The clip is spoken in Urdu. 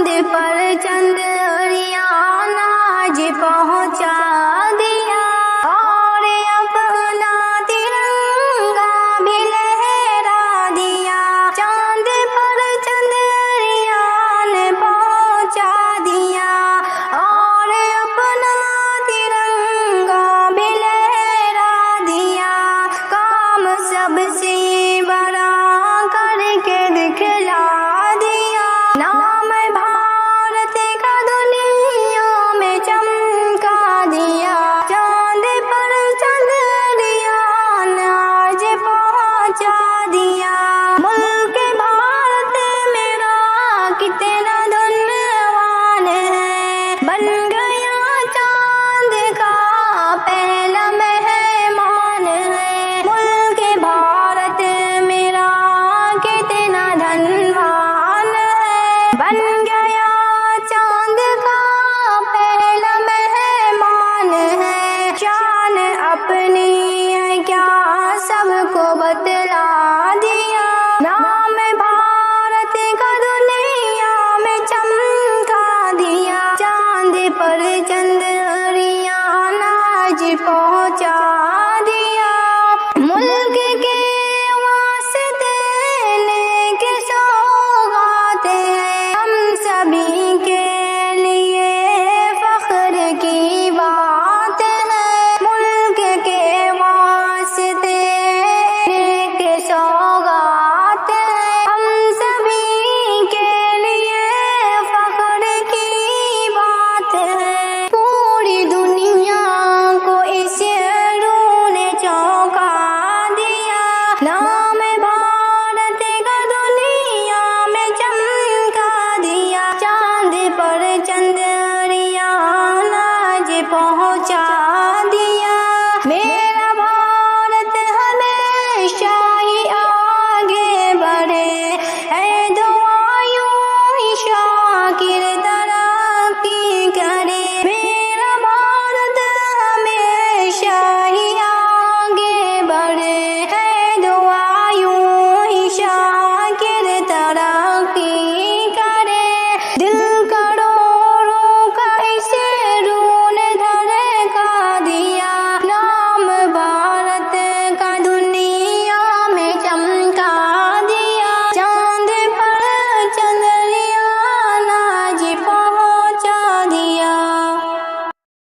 چاند پر چندریان آج پہنچا دیا، اور اپنا ترنگا بھی لہرا دیا۔ چاند پر چندریان پہنچا دیا، اور اپنا ترنگا بھی لہرا دیا۔ کام سب سے بڑا کر کے دکھلا دیا، نام بھارت کا دنیا میں چمکا دیا۔ چاند پر چندریان آج پہنچا دیا، ملک بھارت میرا کتنا